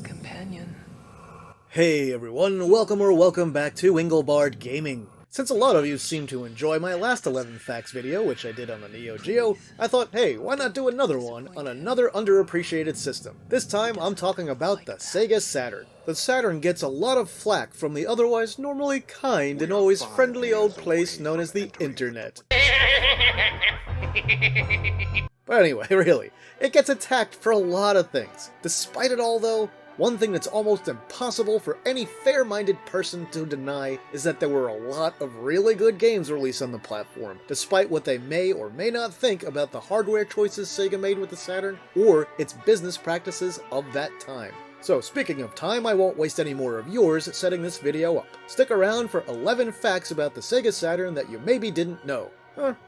Companion. Hey everyone, welcome back to Engelbart Gaming. Since a lot of you seem to enjoy my last 11 Facts video, which I did on the Neo Geo, I thought, hey, why not do another one on another underappreciated system? This time I'm talking about the Sega Saturn. The Saturn gets a lot of flack from the otherwise normally kind and always friendly old place known as the Internet. But anyway, really, it gets attacked for a lot of things. Despite it all though, one thing that's almost impossible for any fair-minded person to deny is that there were a lot of really good games released on the platform, despite what they may or may not think about the hardware choices Sega made with the Saturn, or its business practices of that time. So speaking of time, I won't waste any more of yours setting this video up. Stick around for 11 facts about the Sega Saturn that you maybe didn't know.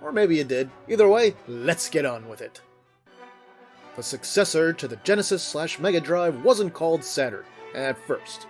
Or maybe you did. Either way, let's get on with it. The successor to the Genesis/Mega Drive wasn't called Saturn, at first.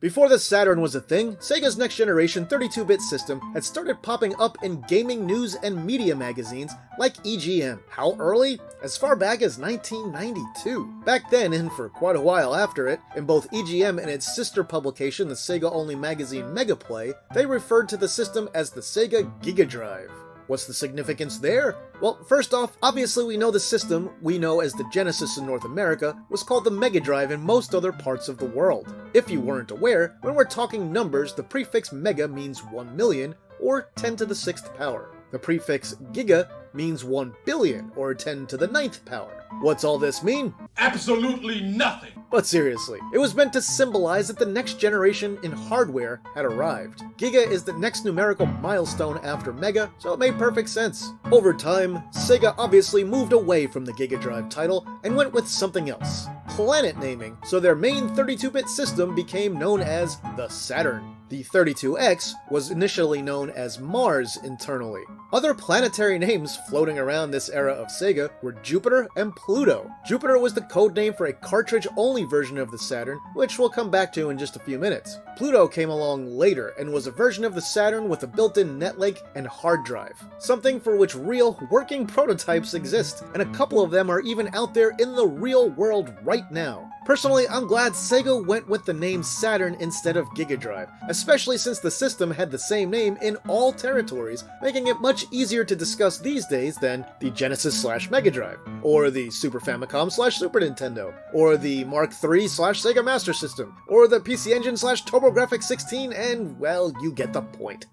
Before the Saturn was a thing, Sega's next-generation 32-bit system had started popping up in gaming news and media magazines like EGM. How early? As far back as 1992. Back then, and for quite a while after it, in both EGM and its sister publication, the Sega-only magazine Mega Play, they referred to the system as the Sega Giga Drive. What's the significance there? Well, first off, obviously we know the system we know as the Genesis in North America was called the Mega Drive in most other parts of the world. If you weren't aware, when we're talking numbers, the prefix Mega means 1 million, or 10 to the 6th power. The prefix Giga means 1 billion, or 10 to the 9th power. What's all this mean? Absolutely nothing! But seriously, it was meant to symbolize that the next generation in hardware had arrived. Giga is the next numerical milestone after Mega, so it made perfect sense. Over time, Sega obviously moved away from the Giga Drive title and went with something else. Planet naming, so their main 32-bit system became known as the Saturn. The 32X was initially known as Mars internally. Other planetary names floating around this era of Sega were Jupiter and Pluto. Jupiter was the codename for a cartridge-only version of the Saturn, which we'll come back to in just a few minutes. Pluto came along later and was a version of the Saturn with a built-in netlink and hard drive, something for which real working prototypes exist, and a couple of them are even out there in the real world right now. Personally, I'm glad Sega went with the name Saturn instead of Giga Drive, especially since the system had the same name in all territories, making it much easier to discuss these days than the Genesis/Mega Drive, or the Super Famicom/Super Nintendo, or the Mark III/Sega Master System, or the PC Engine/TurboGrafx 16, and, well, you get the point.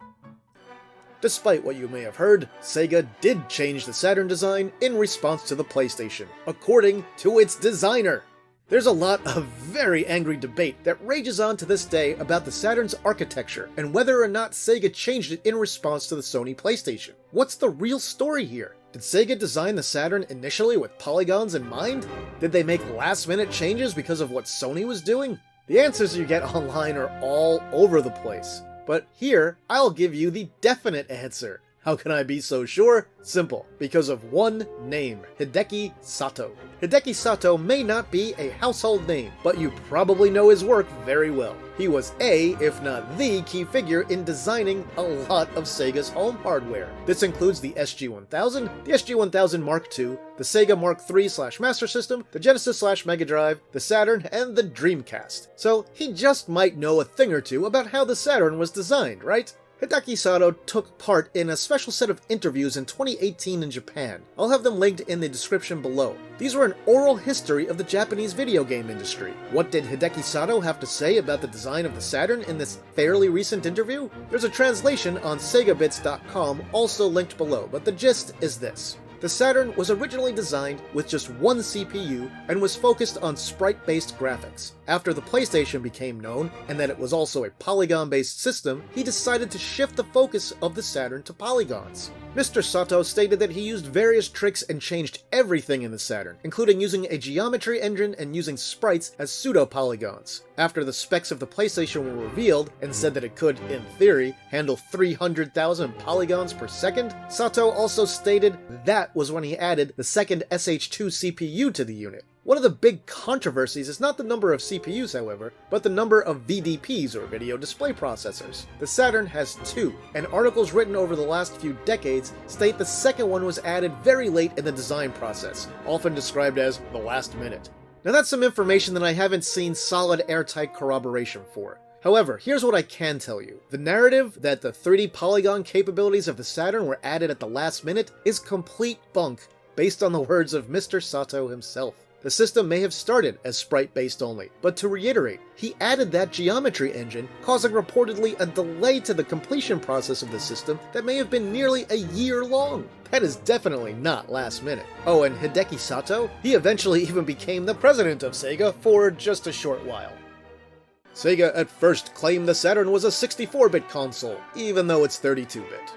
Despite what you may have heard, Sega did change the Saturn design in response to the PlayStation, according to its designer. There's a lot of very angry debate that rages on to this day about the Saturn's architecture and whether or not Sega changed it in response to the Sony PlayStation. What's the real story here? Did Sega design the Saturn initially with polygons in mind? Did they make last-minute changes because of what Sony was doing? The answers you get online are all over the place. But here, I'll give you the definite answer. How can I be so sure? Simple. Because of one name, Hideki Sato. Hideki Sato may not be a household name, but you probably know his work very well. He was if not the key figure in designing a lot of Sega's home hardware. This includes the SG-1000, the SG-1000 Mark II, the Sega Mark III/Master System, the Genesis/Mega Drive, the Saturn, and the Dreamcast. So he just might know a thing or two about how the Saturn was designed, right? Hideki Sato took part in a special set of interviews in 2018 in Japan. I'll have them linked in the description below. These were an oral history of the Japanese video game industry. What did Hideki Sato have to say about the design of the Saturn in this fairly recent interview? There's a translation on segabits.com also linked below, but the gist is this. The Saturn was originally designed with just one CPU and was focused on sprite-based graphics. After the PlayStation became known, and that it was also a polygon-based system, he decided to shift the focus of the Saturn to polygons. Mr. Sato stated that he used various tricks and changed everything in the Saturn, including using a geometry engine and using sprites as pseudo-polygons. After the specs of the PlayStation were revealed, and said that it could, in theory, handle 300,000 polygons per second, Sato also stated that was when he added the second SH2 CPU to the unit. One of the big controversies is not the number of CPUs, however, but the number of VDPs, or video display processors. The Saturn has 2, and articles written over the last few decades state the second one was added very late in the design process, often described as the last minute. Now that's some information that I haven't seen solid airtight corroboration for. However, here's what I can tell you. The narrative that the 3D polygon capabilities of the Saturn were added at the last minute is complete bunk, based on the words of Mr. Sato himself. The system may have started as sprite-based only, but to reiterate, he added that geometry engine, causing reportedly a delay to the completion process of the system that may have been nearly a year long. That is definitely not last minute. Oh, and Hideki Sato? He eventually even became the president of Sega for just a short while. Sega at first claimed the Saturn was a 64-bit console, even though it's 32-bit.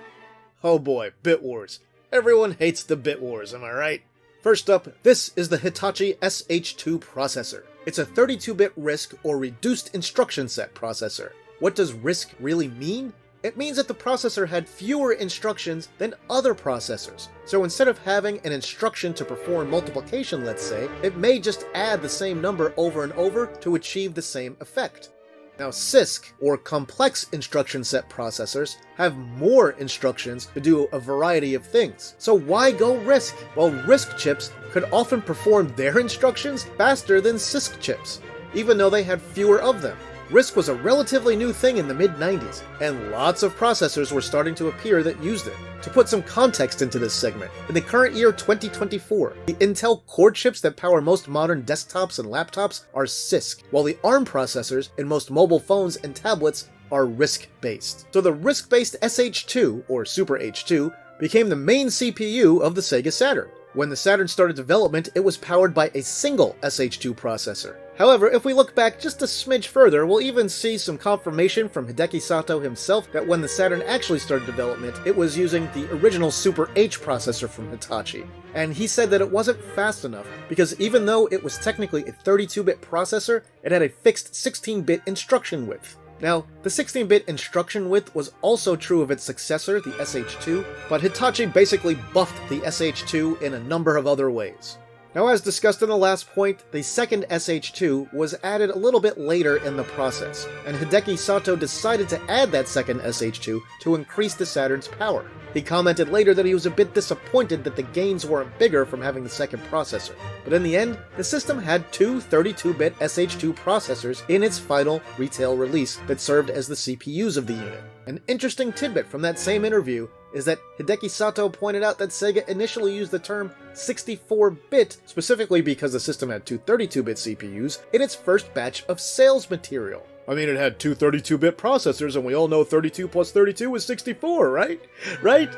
Oh boy, Bit Wars. Everyone hates the Bit Wars, am I right? First up, this is the Hitachi SH2 processor. It's a 32-bit RISC or Reduced Instruction Set processor. What does RISC really mean? It means that the processor had fewer instructions than other processors. So instead of having an instruction to perform multiplication, let's say, it may just add the same number over and over to achieve the same effect. Now CISC, or Complex Instruction Set processors, have more instructions to do a variety of things. So why go RISC? Well, RISC chips could often perform their instructions faster than CISC chips, even though they had fewer of them. RISC was a relatively new thing in the mid-90s, and lots of processors were starting to appear that used it. To put some context into this segment, in the current year 2024, the Intel Core chips that power most modern desktops and laptops are CISC, while the ARM processors in most mobile phones and tablets are RISC-based. So the RISC-based SH2, or Super H2, became the main CPU of the Sega Saturn. When the Saturn started development, it was powered by a single SH2 processor. However, if we look back just a smidge further, we'll even see some confirmation from Hideki Sato himself that when the Saturn actually started development, it was using the original Super H processor from Hitachi. And he said that it wasn't fast enough, because even though it was technically a 32-bit processor, it had a fixed 16-bit instruction width. Now, the 16-bit instruction width was also true of its successor, the SH2, but Hitachi basically buffed the SH2 in a number of other ways. Now, as discussed in the last point, the second SH2 was added a little bit later in the process, and Hideki Sato decided to add that second SH2 to increase the Saturn's power. He commented later that he was a bit disappointed that the gains weren't bigger from having the second processor, but in the end, the system had two 32-bit SH2 processors in its final retail release that served as the CPUs of the unit. An interesting tidbit from that same interview is that Hideki Sato pointed out that Sega initially used the term 64-bit specifically because the system had two 32-bit CPUs in its first batch of sales material. I mean, it had two 32-bit processors, and we all know 32 plus 32 is 64, right? Right?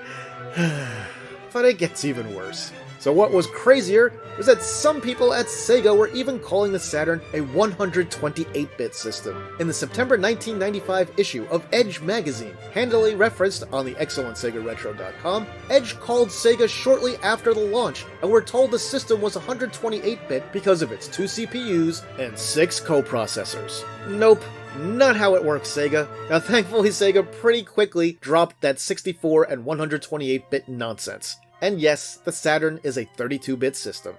But it gets even worse. So what was crazier was that some people at Sega were even calling the Saturn a 128-bit system. In the September 1995 issue of Edge magazine, handily referenced on the excellent SegaRetro.com, Edge called Sega shortly after the launch, and were told the system was 128-bit because of its two CPUs and 6 co-processors. Nope. Not how it works, Sega. Now thankfully Sega pretty quickly dropped that 64 and 128-bit nonsense. And yes, the Saturn is a 32-bit system.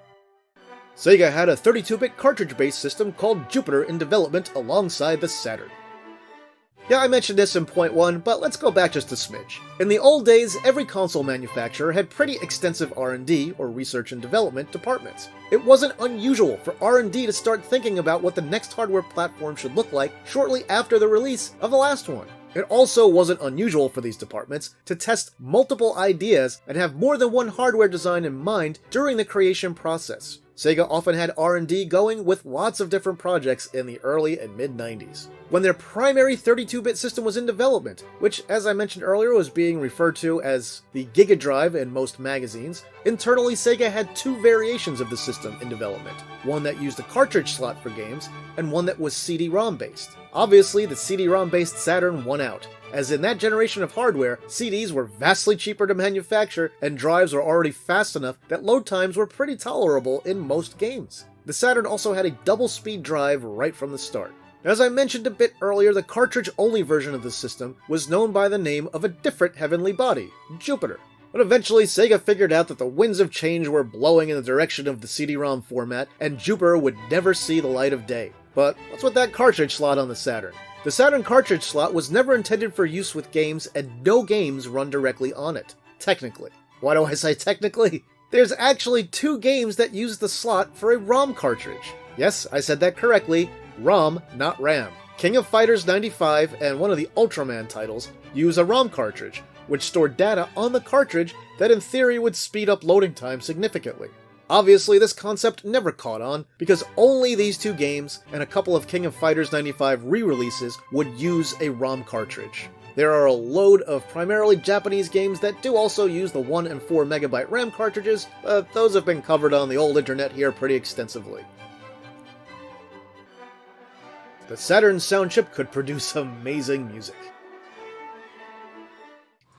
Sega had a 32-bit cartridge-based system called Jupiter in development alongside the Saturn. Yeah, I mentioned this in point 1, but let's go back just a smidge. In the old days, every console manufacturer had pretty extensive R&D, or research and development, departments. It wasn't unusual for R&D to start thinking about what the next hardware platform should look like shortly after the release of the last one. It also wasn't unusual for these departments to test multiple ideas and have more than one hardware design in mind during the creation process. Sega often had R&D going with lots of different projects in the early and mid-90s. When their primary 32-bit system was in development, which as I mentioned earlier was being referred to as the Giga drive in most magazines, internally Sega had two variations of the system in development, one that used a cartridge slot for games, and one that was CD-ROM based. Obviously, the CD-ROM based Saturn won out, as in that generation of hardware, CDs were vastly cheaper to manufacture and drives were already fast enough that load times were pretty tolerable in most games. The Saturn also had a double-speed drive right from the start. As I mentioned a bit earlier, the cartridge-only version of the system was known by the name of a different heavenly body, Jupiter. But eventually Sega figured out that the winds of change were blowing in the direction of the CD-ROM format, and Jupiter would never see the light of day. But what's with that cartridge slot on the Saturn? The Saturn cartridge slot was never intended for use with games, and no games run directly on it. Technically. Why do I say technically? There's actually 2 games that use the slot for a ROM cartridge. Yes, I said that correctly. ROM, not RAM. King of Fighters 95 and one of the Ultraman titles use a ROM cartridge, which stored data on the cartridge that in theory would speed up loading time significantly. Obviously, this concept never caught on, because only these 2 games and a couple of King of Fighters 95 re-releases would use a ROM cartridge. There are a load of primarily Japanese games that do also use the 1 and 4 megabyte RAM cartridges, but those have been covered on the old internet here pretty extensively. The Saturn sound chip could produce amazing music.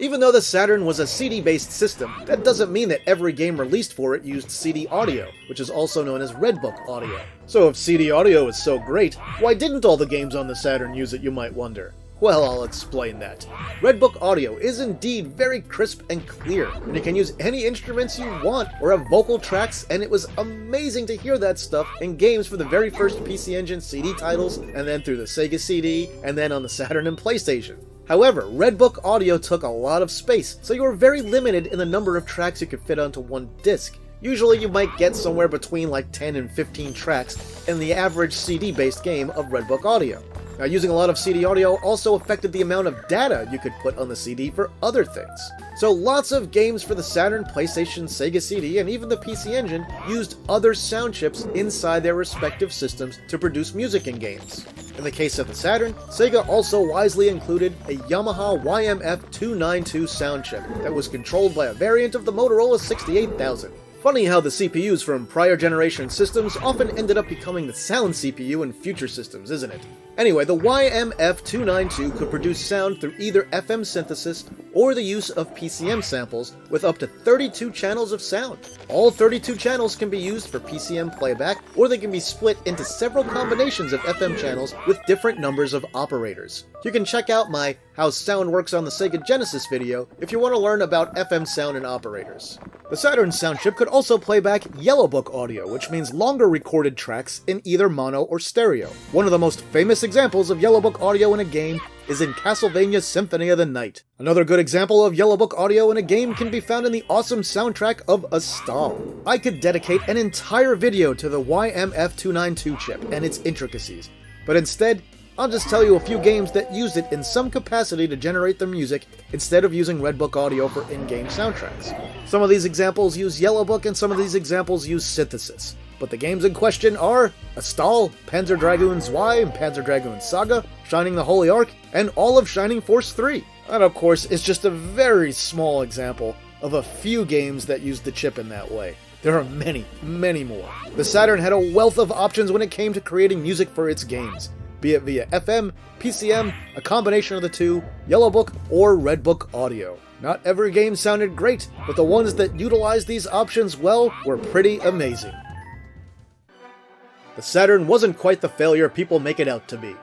Even though the Saturn was a CD-based system, that doesn't mean that every game released for it used CD audio, which is also known as Redbook audio. So if CD audio is so great, why didn't all the games on the Saturn use it, you might wonder? Well, I'll explain that. Redbook audio is indeed very crisp and clear, and you can use any instruments you want or have vocal tracks, and it was amazing to hear that stuff in games for the very first PC Engine CD titles, and then through the Sega CD, and then on the Saturn and PlayStation. However, Redbook audio took a lot of space, so you were very limited in the number of tracks you could fit onto one disc. Usually you might get somewhere between like 10 and 15 tracks in the average CD-based game of Redbook audio. Now, using a lot of CD audio also affected the amount of data you could put on the CD for other things. So lots of games for the Saturn, PlayStation, Sega CD, and even the PC Engine used other sound chips inside their respective systems to produce music in games. In the case of the Saturn, Sega also wisely included a Yamaha YMF292 sound chip that was controlled by a variant of the Motorola 68000. Funny how the CPUs from prior generation systems often ended up becoming the sound CPU in future systems, isn't it? Anyway, the YMF292 could produce sound through either FM synthesis or the use of PCM samples with up to 32 channels of sound. All 32 channels can be used for PCM playback, or they can be split into several combinations of FM channels with different numbers of operators. You can check out my How Sound Works on the Sega Genesis video if you want to learn about FM sound and operators. The Saturn sound chip could also play back Yellowbook audio, which means longer recorded tracks in either mono or stereo. One of the most famous examples of Yellowbook audio in a game is in Castlevania Symphony of the Night. Another good example of Yellowbook audio in a game can be found in the awesome soundtrack of A Stall. I could dedicate an entire video to the YMF292 chip and its intricacies, but instead, I'll just tell you a few games that used it in some capacity to generate their music instead of using Redbook audio for in-game soundtracks. Some of these examples use Yellowbook and some of these examples use synthesis. But the games in question are A Stall, Panzer Dragoon Y and Panzer Dragoon Saga, Shining the Holy Ark, and all of Shining Force 3. And of course, it's just a very small example of a few games that use the chip in that way. There are many, many more. The Saturn had a wealth of options when it came to creating music for its games, be it via FM, PCM, a combination of the two, Yellowbook, or Redbook audio. Not every game sounded great, but the ones that utilized these options well were pretty amazing. The Saturn wasn't quite the failure people make it out to be.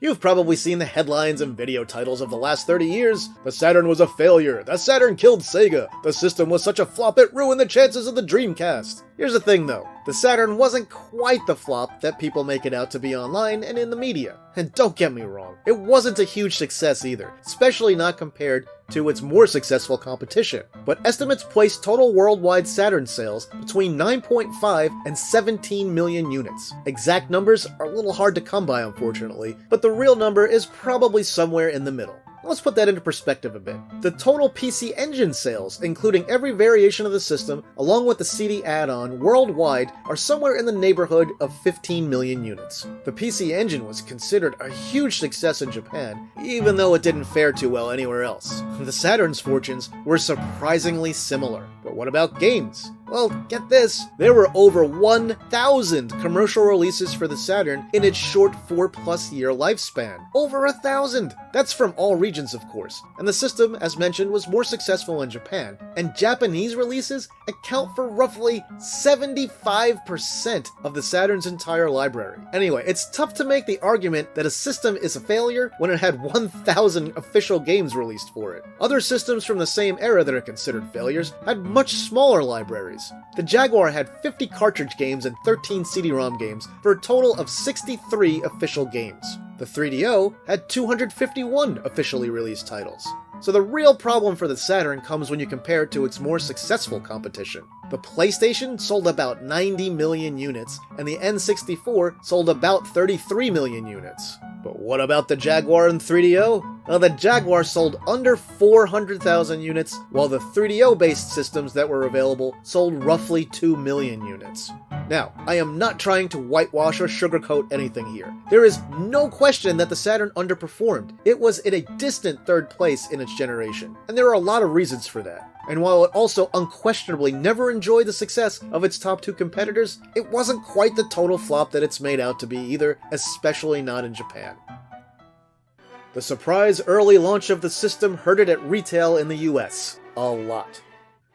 You've probably seen the headlines and video titles of the last 30 years. The Saturn was a failure. The Saturn killed Sega. The system was such a flop it ruined the chances of the Dreamcast. Here's the thing though, the Saturn wasn't quite the flop that people make it out to be online and in the media. And don't get me wrong, it wasn't a huge success either, especially not compared to its more successful competition. But estimates place total worldwide Saturn sales between 9.5 and 17 million units. Exact numbers are a little hard to come by, unfortunately, but the real number is probably somewhere in the middle. Let's put that into perspective a bit. The total PC Engine sales, including every variation of the system, along with the CD add-on, worldwide, are somewhere in the neighborhood of 15 million units. The PC Engine was considered a huge success in Japan, even though it didn't fare too well anywhere else. The Saturn's fortunes were surprisingly similar. But what about games? Well, get this, there were over 1,000 commercial releases for the Saturn in its short 4+ year lifespan. Over 1,000! That's from all regions, of course, and the system, as mentioned, was more successful in Japan, and Japanese releases account for roughly 75% of the Saturn's entire library. Anyway, it's tough to make the argument that a system is a failure when it had 1,000 official games released for it. Other systems from the same era that are considered failures had much smaller libraries. The Jaguar had 50 cartridge games and 13 cd-rom games for a total of 63 official games. The 3DO had 251 officially released titles. So the real problem for the Saturn comes when you compare it to its more successful competition. The PlayStation sold about 90 million units, and the N64 sold about 33 million units. But what about the Jaguar and 3DO? Well, the Jaguar sold under 400,000 units, while the 3DO-based systems that were available sold roughly 2 million units. Now, I am not trying to whitewash or sugarcoat anything here. There is no question that the Saturn underperformed. It was in a distant third place in its generation, and there are a lot of reasons for that. And while it also unquestionably never enjoyed the success of its top two competitors, it wasn't quite the total flop that it's made out to be either, especially not in Japan. The surprise early launch of the system hurt it at retail in the US. A lot.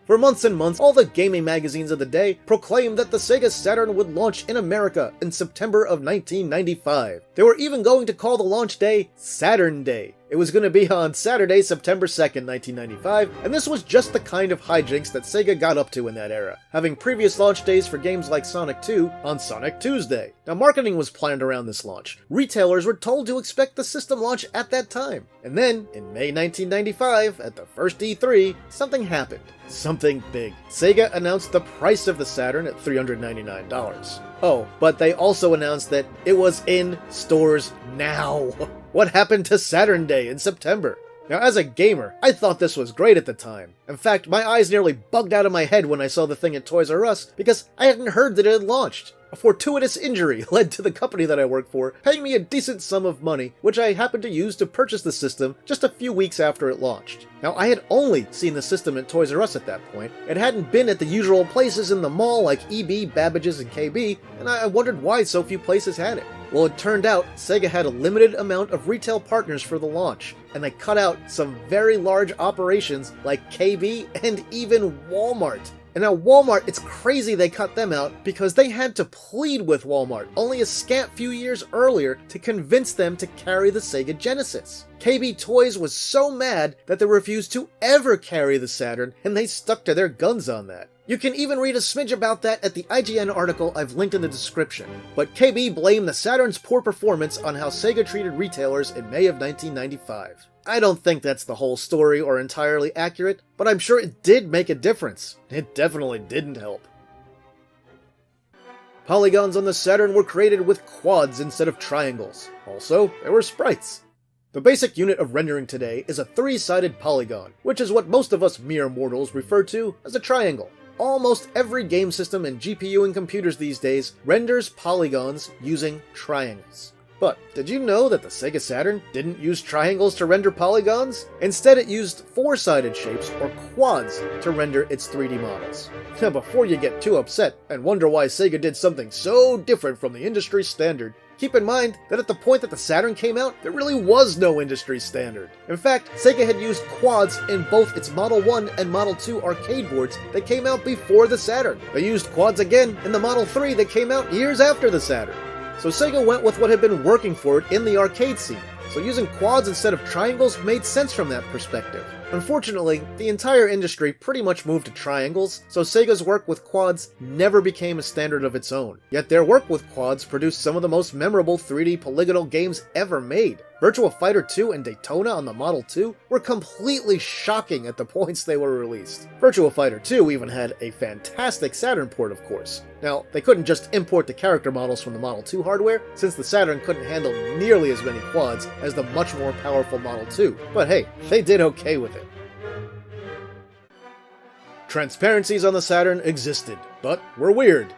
For months and months, all the gaming magazines of the day proclaimed that the Sega Saturn would launch in America in September of 1995. They were even going to call the launch day Saturn Day. It was going to be on Saturday, September 2nd, 1995, and this was just the kind of hijinks that Sega got up to in that era, having previous launch days for games like Sonic 2 on Sonic Tuesday. Now, marketing was planned around this launch. Retailers were told to expect the system launch at that time. And then, in May 1995, at the first E3, something happened. Something big. Sega announced the price of the Saturn at $399. Oh, but they also announced that it was in stores now. What happened to Saturn Day in September? Now, as a gamer, I thought this was great at the time. In fact, my eyes nearly bugged out of my head when I saw the thing at Toys R Us because I hadn't heard that it had launched. A fortuitous injury led to the company that I work for paying me a decent sum of money, which I happened to use to purchase the system just a few weeks after it launched. Now, I had only seen the system at Toys R Us at that point. It hadn't been at the usual places in the mall like EB, Babbage's, and KB, and I wondered why so few places had it. Well, it turned out Sega had a limited amount of retail partners for the launch, and they cut out some very large operations like KB and even Walmart. And now Walmart, it's crazy they cut them out because they had to plead with Walmart only a scant few years earlier to convince them to carry the Sega Genesis. KB Toys was so mad that they refused to ever carry the Saturn, and they stuck to their guns on that. You can even read a smidge about that at the IGN article I've linked in the description. But KB blamed the Saturn's poor performance on how Sega treated retailers in May of 1995. I don't think that's the whole story or entirely accurate, but I'm sure it did make a difference. It definitely didn't help. Polygons on the Saturn were created with quads instead of triangles. Also, there were sprites. The basic unit of rendering today is a 3-sided polygon, which is what most of us mere mortals refer to as a triangle. Almost every game system and GPU in computers these days renders polygons using triangles. But did you know that the Sega Saturn didn't use triangles to render polygons? Instead, it used 4-sided shapes, or quads, to render its 3D models. Now, before you get too upset and wonder why Sega did something so different from the industry standard, keep in mind that at the point that the Saturn came out, there really was no industry standard. In fact, Sega had used quads in both its Model 1 and Model 2 arcade boards that came out before the Saturn. They used quads again in the Model 3 that came out years after the Saturn. So Sega went with what had been working for it in the arcade scene, so using quads instead of triangles made sense from that perspective. Unfortunately, the entire industry pretty much moved to triangles, so Sega's work with quads never became a standard of its own. Yet their work with quads produced some of the most memorable 3D polygonal games ever made. Virtua Fighter 2 and Daytona on the Model 2 were completely shocking at the points they were released. Virtua Fighter 2 even had a fantastic Saturn port, of course. Now, they couldn't just import the character models from the Model 2 hardware, since the Saturn couldn't handle nearly as many quads as the much more powerful Model 2. But hey, they did okay with it. Transparencies on the Saturn existed, but were weird.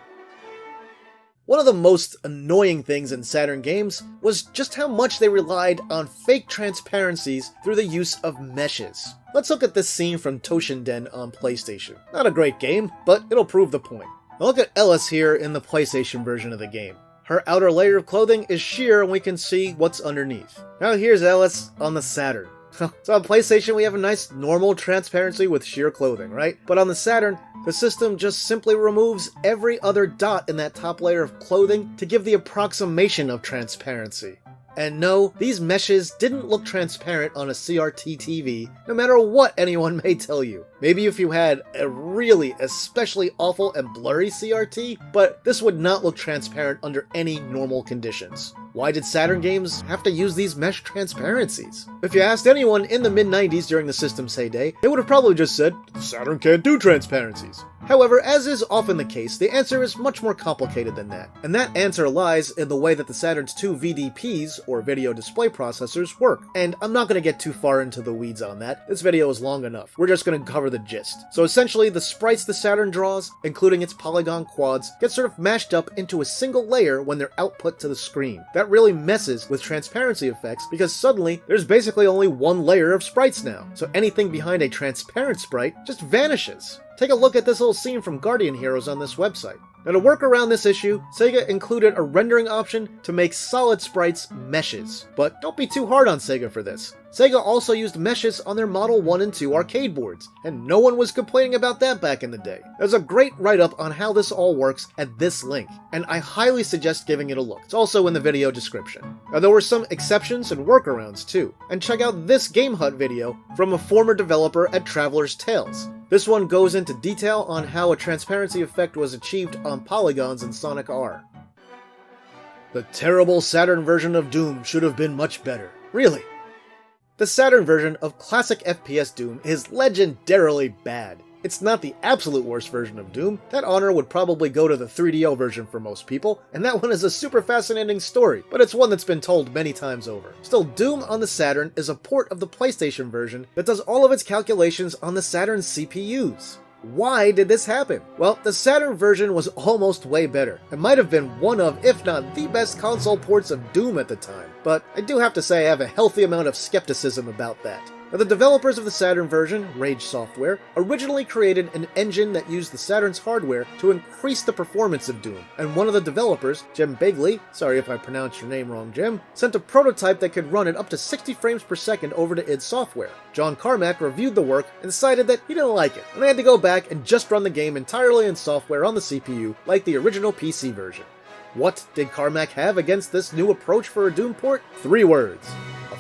One of the most annoying things in Saturn games was just how much they relied on fake transparencies through the use of meshes. Let's look at this scene from Toshinden on PlayStation. Not a great game, but it'll prove the point. Now look at Ellis here in the PlayStation version of the game. Her outer layer of clothing is sheer and we can see what's underneath. Now here's Ellis on the Saturn. So on PlayStation we have a nice normal transparency with sheer clothing, right? But on the Saturn, the system just simply removes every other dot in that top layer of clothing to give the approximation of transparency. And no, these meshes didn't look transparent on a CRT TV, no matter what anyone may tell you. Maybe if you had a really especially awful and blurry CRT, but this would not look transparent under any normal conditions. Why did Saturn games have to use these mesh transparencies? If you asked anyone in the mid-90s during the system's heyday, they would have probably just said, Saturn can't do transparencies. However, as is often the case, the answer is much more complicated than that. And that answer lies in the way that the Saturn's two VDPs, or video display processors, work. And I'm not going to get too far into the weeds on that, this video is long enough. We're just going to cover the gist. So essentially, the sprites the Saturn draws, including its polygon quads, get sort of mashed up into a single layer when they're output to the screen. That really messes with transparency effects because suddenly there's basically only one layer of sprites now. So anything behind a transparent sprite just vanishes. Take a look at this little scene from Guardian Heroes on this website. Now to work around this issue, Sega included a rendering option to make solid sprites meshes. But don't be too hard on Sega for this. Sega also used meshes on their Model 1 and 2 arcade boards, and no one was complaining about that back in the day. There's a great write-up on how this all works at this link, and I highly suggest giving it a look. It's also in the video description. Now there were some exceptions and workarounds too, and check out this Game Hut video from a former developer at Traveler's Tales. This one goes into detail on how a transparency effect was achieved on polygons in Sonic R. The terrible Saturn version of Doom should have been much better. Really? The Saturn version of classic FPS Doom is legendarily bad. It's not the absolute worst version of Doom. That honor would probably go to the 3DO version for most people, and that one is a super fascinating story, but it's one that's been told many times over. Still, Doom on the Saturn is a port of the PlayStation version that does all of its calculations on the Saturn's CPUs. Why did this happen? Well, the Saturn version was almost way better, and might have been one of, if not the best console ports of Doom at the time, but I do have to say I have a healthy amount of skepticism about that. Now, the developers of the Saturn version, Rage Software, originally created an engine that used the Saturn's hardware to increase the performance of Doom, and one of the developers, Jim Begley, sorry if I pronounced your name wrong, Jim, sent a prototype that could run at up to 60 frames per second over to id Software. John Carmack reviewed the work and decided that he didn't like it, and they had to go back and just run the game entirely in software on the CPU, like the original PC version. What did Carmack have against this new approach for a Doom port? 3 words.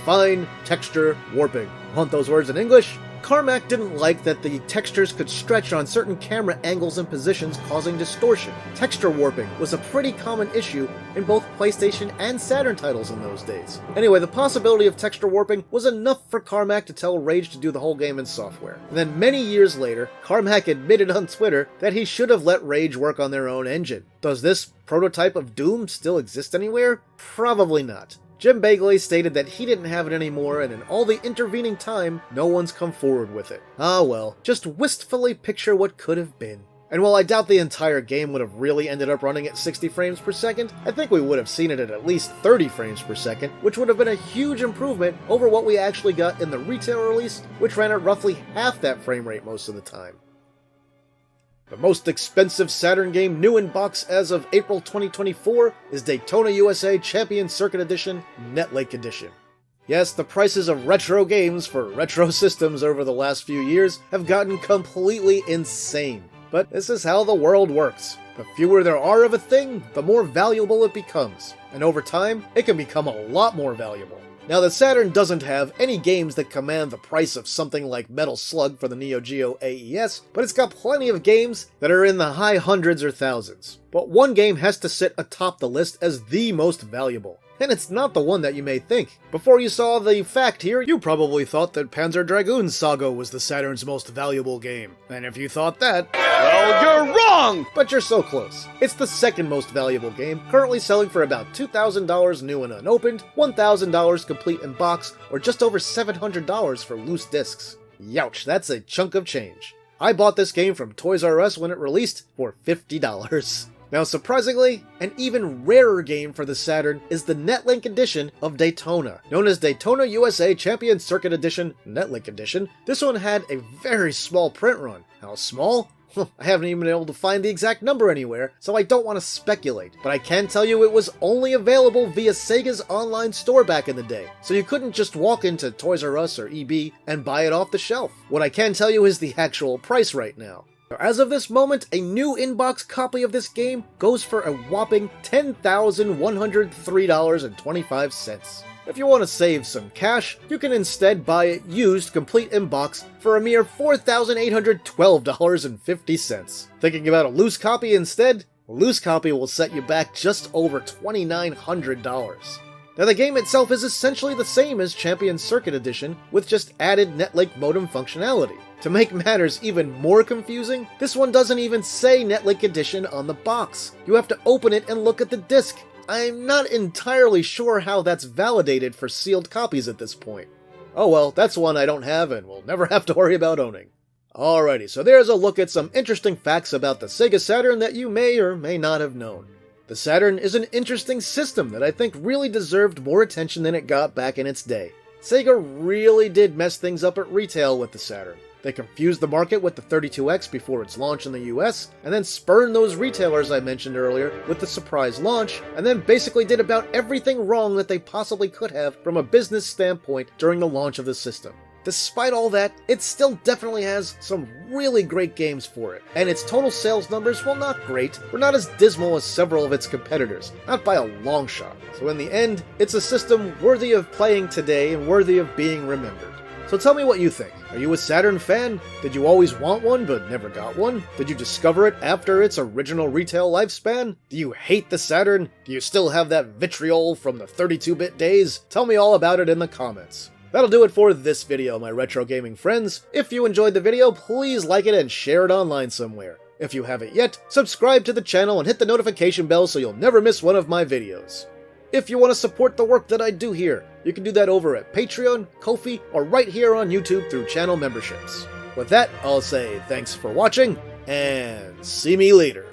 Fine texture warping. Want those words in English? Carmack didn't like that the textures could stretch on certain camera angles and positions, causing distortion. Texture warping was a pretty common issue in both PlayStation and Saturn titles in those days. Anyway, the possibility of texture warping was enough for Carmack to tell Rage to do the whole game in software. And then many years later, Carmack admitted on Twitter that he should have let Rage work on their own engine. Does this prototype of Doom still exist anywhere? Probably not. Jim Begley stated that he didn't have it anymore, and in all the intervening time, no one's come forward with it. Ah well, just wistfully picture what could have been. And while I doubt the entire game would have really ended up running at 60 frames per second, I think we would have seen it at least 30 frames per second, which would have been a huge improvement over what we actually got in the retail release, which ran at roughly half that frame rate most of the time. The most expensive Saturn game new in box as of April 2024 is Daytona USA Champion Circuit Edition Netlake Edition. Yes, the prices of retro games for retro systems over the last few years have gotten completely insane. But this is how the world works. The fewer there are of a thing, the more valuable it becomes. And over time, it can become a lot more valuable. Now, the Saturn doesn't have any games that command the price of something like Metal Slug for the Neo Geo AES, but it's got plenty of games that are in the high hundreds or thousands. But one game has to sit atop the list as the most valuable. And it's not the one that you may think. Before you saw the fact here, you probably thought that Panzer Dragoon Saga was the Saturn's most valuable game. And if you thought that, well, you're wrong! But you're so close. It's the second most valuable game, currently selling for about $2,000 new and unopened, $1,000 complete in box, or just over $700 for loose discs. Youch, that's a chunk of change. I bought this game from Toys R Us when it released for $50. Now surprisingly, an even rarer game for the Saturn is the Netlink edition of Daytona. Known as Daytona USA Champion Circuit Edition, Netlink Edition, this one had a very small print run. How small? I haven't even been able to find the exact number anywhere, so I don't want to speculate, but I can tell you it was only available via Sega's online store back in the day, so you couldn't just walk into Toys R Us or EB and buy it off the shelf. What I can tell you is the actual price right now. As of this moment, a new in-box copy of this game goes for a whopping $10,103.25. If you want to save some cash, you can instead buy it used complete in box for a mere $4,812.50. Thinking about a loose copy instead? A loose copy will set you back just over $2,900. Now the game itself is essentially the same as Champion Circuit Edition, with just added Netlink modem functionality. To make matters even more confusing, this one doesn't even say Netlink Edition on the box. You have to open it and look at the disc. I'm not entirely sure how that's validated for sealed copies at this point. Oh well, that's one I don't have and will never have to worry about owning. Alrighty, so there's a look at some interesting facts about the Sega Saturn that you may or may not have known. The Saturn is an interesting system that I think really deserved more attention than it got back in its day. Sega really did mess things up at retail with the Saturn. They confused the market with the 32X before its launch in the US, and then spurned those retailers I mentioned earlier with the surprise launch, and then basically did about everything wrong that they possibly could have from a business standpoint during the launch of the system. Despite all that, it still definitely has some really great games for it, and its total sales numbers, while not great, were not as dismal as several of its competitors, not by a long shot. So in the end, it's a system worthy of playing today and worthy of being remembered. So tell me what you think. Are you a Saturn fan? Did you always want one but never got one? Did you discover it after its original retail lifespan? Do you hate the Saturn? Do you still have that vitriol from the 32-bit days? Tell me all about it in the comments. That'll do it for this video, my retro gaming friends. If you enjoyed the video, please like it and share it online somewhere. If you haven't yet, subscribe to the channel and hit the notification bell so you'll never miss one of my videos. If you want to support the work that I do here, you can do that over at Patreon, Ko-fi, or right here on YouTube through channel memberships. With that, I'll say thanks for watching, and see me later.